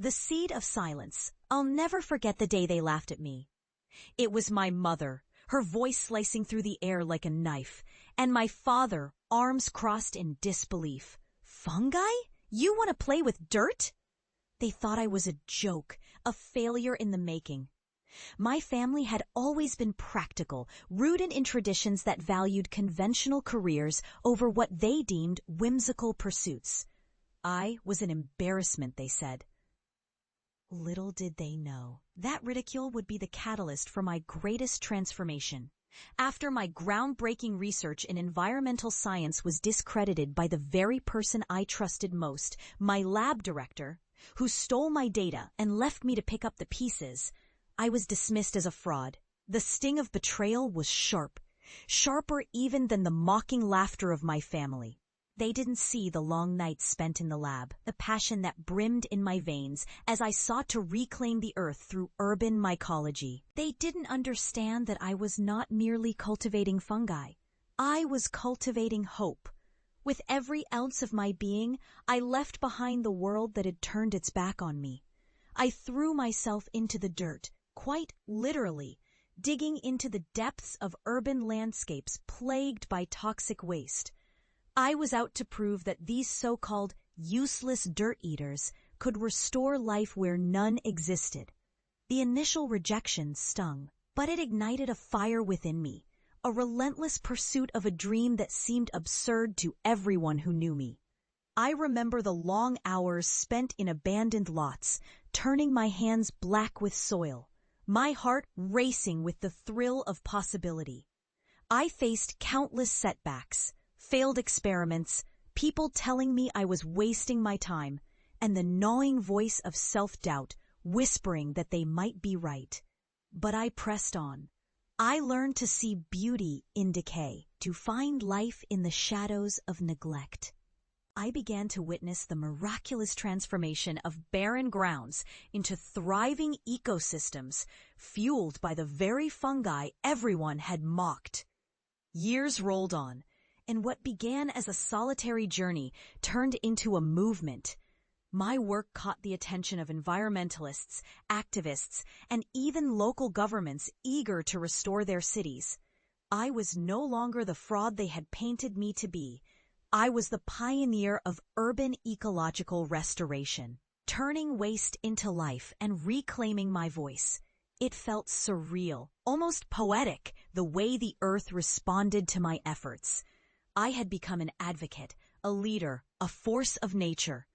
The seed of silence. I'll never forget the day they laughed at me. It was my mother, her voice slicing through the air like a knife, and my father, arms crossed in disbelief. Fungi? You want to play with dirt? They thought I was a joke, a failure in the making. My family had always been practical, rooted in traditions that valued conventional careers over what they deemed whimsical pursuits. I was an embarrassment, they said. Little did they know, that ridicule would be the catalyst for my greatest transformation. After my groundbreaking research in environmental science was discredited by the very person I trusted most, my lab director, who stole my data and left me to pick up the pieces, I was dismissed as a fraud. The sting of betrayal was sharp, sharper even than the mocking laughter of my family. They didn't see the long nights spent in the lab, the passion that brimmed in my veins as I sought to reclaim the earth through urban mycology. They didn't understand that I was not merely cultivating fungi. I was cultivating hope. With every ounce of my being, I left behind the world that had turned its back on me. I threw myself into the dirt, quite literally, digging into the depths of urban landscapes plagued by toxic waste. I was out to prove that these so-called useless dirt eaters could restore life where none existed. The initial rejection stung, but it ignited a fire within me, a relentless pursuit of a dream that seemed absurd to everyone who knew me. I remember the long hours spent in abandoned lots, turning my hands black with soil, my heart racing with the thrill of possibility. I faced countless setbacks, failed experiments, people telling me I was wasting my time, and the gnawing voice of self-doubt whispering that they might be right. But I pressed on. I learned to see beauty in decay, to find life in the shadows of neglect. I began to witness the miraculous transformation of barren grounds into thriving ecosystems fueled by the very fungi everyone had mocked. Years rolled on, and what began as a solitary journey turned into a movement. My work caught the attention of environmentalists, activists, and even local governments eager to restore their cities. I was no longer the fraud they had painted me to be. I was the pioneer of urban ecological restoration, turning waste into life and reclaiming my voice. It felt surreal, almost poetic, the way the earth responded to my efforts. I had become an advocate, a leader, a force of nature.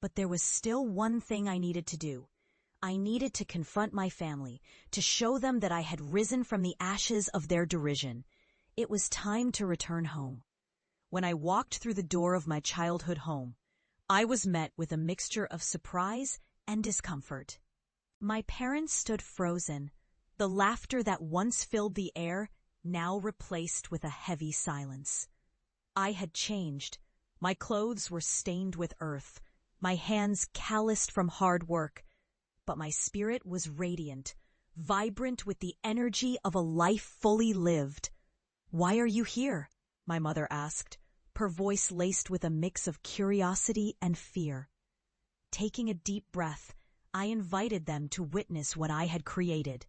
But there was still one thing I needed to do. I needed to confront my family, to show them that I had risen from the ashes of their derision. It was time to return home. When I walked through the door of my childhood home, I was met with a mixture of surprise and discomfort. My parents stood frozen, the laughter that once filled the air now replaced with a heavy silence. I had changed. My clothes were stained with earth, my hands calloused from hard work, but my spirit was radiant, vibrant with the energy of a life fully lived. "Why are you here?" my mother asked, her voice laced with a mix of curiosity and fear. Taking a deep breath, I invited them to witness what I had created.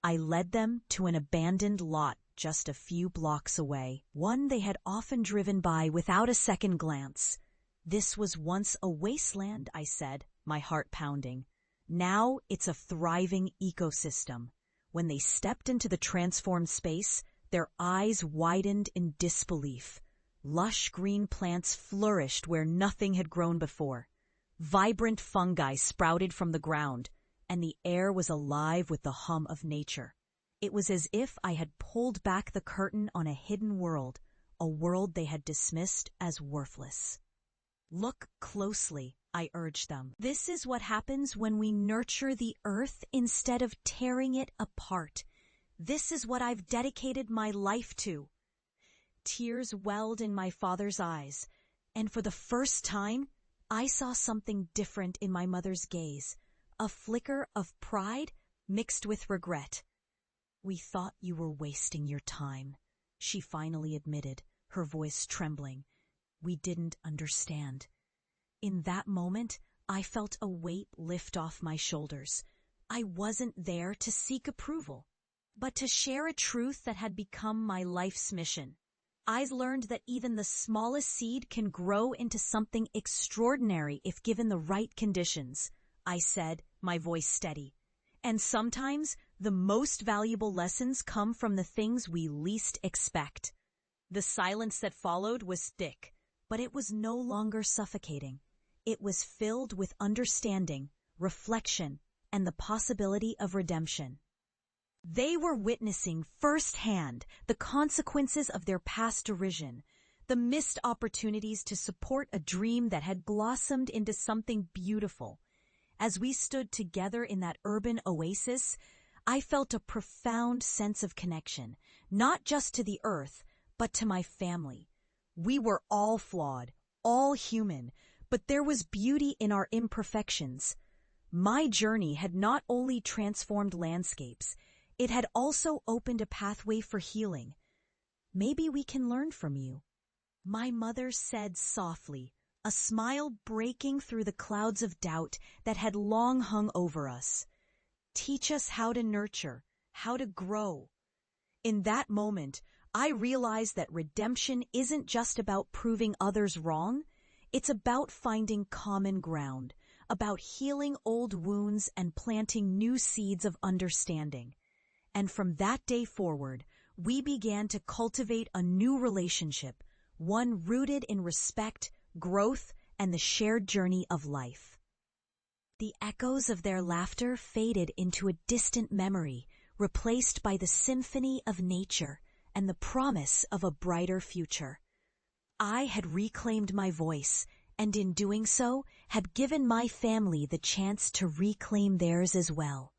I led them to an abandoned lot just a few blocks away, one they had often driven by without a second glance. "This was once a wasteland," I said, my heart pounding. "Now it's a thriving ecosystem." When they stepped into the transformed space, their eyes widened in disbelief. Lush green plants flourished where nothing had grown before. Vibrant fungi sprouted from the ground, and the air was alive with the hum of nature. It was as if I had pulled back the curtain on a hidden world, a world they had dismissed as worthless. "Look closely," I urged them. "This is what happens when we nurture the earth instead of tearing it apart. This is what I've dedicated my life to." Tears welled in my father's eyes, and for the first time, I saw something different in my mother's gaze, a flicker of pride mixed with regret. "We thought you were wasting your time," she finally admitted, her voice trembling. "We didn't understand." In that moment, I felt a weight lift off my shoulders. I wasn't there to seek approval, but to share a truth that had become my life's mission. I learned that even the smallest seed can grow into something extraordinary if given the right conditions, I said, my voice steady. And sometimes the most valuable lessons come from the things we least expect. The silence that followed was thick, but it was no longer suffocating. It was filled with understanding, reflection, and the possibility of redemption. They were witnessing firsthand the consequences of their past derision, the missed opportunities to support a dream that had blossomed into something beautiful. As we stood together in that urban oasis, I felt a profound sense of connection, not just to the earth, but to my family. We were all flawed, all human, but there was beauty in our imperfections. My journey had not only transformed landscapes, it had also opened a pathway for healing. Maybe we can learn from you, my mother said softly, a smile breaking through the clouds of doubt that had long hung over us. Teach us how to nurture, how to grow. In that moment, I realized that redemption isn't just about proving others wrong. It's about finding common ground, about healing old wounds and planting new seeds of understanding. And from that day forward, we began to cultivate a new relationship, one rooted in respect, growth, and the shared journey of life. The echoes of their laughter faded into a distant memory, replaced by the symphony of nature and the promise of a brighter future. I had reclaimed my voice, and in doing so, had given my family the chance to reclaim theirs as well.